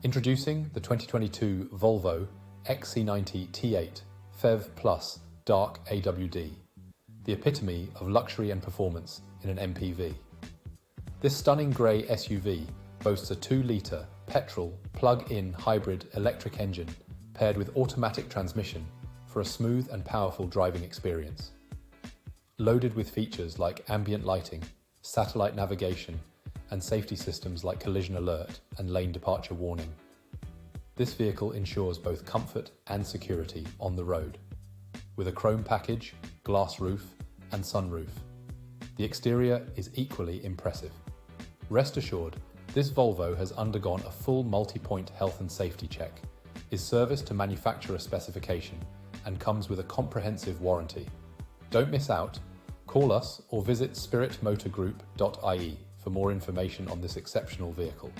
Introducing the 2022 Volvo Xc90 T8 Phev Plus Dark AWD, the epitome of luxury and performance in an MPV. This stunning grey SUV boasts a 2-litre petrol plug-in hybrid electric engine paired with automatic transmission for a smooth and powerful driving experience. Loaded with features like ambient lighting, satellite navigation, and safety systems like collision alert and lane departure warning. This vehicle ensures both comfort and security on the road. With a chrome package, glass roof, and sunroof, the exterior is equally impressive. Rest assured, this Volvo has undergone a full multi-point health and safety check, is serviced to manufacturer specification, and comes with a comprehensive warranty. Don't miss out. Call us or visit spiritmotorgroup.ie for more information on this exceptional vehicle.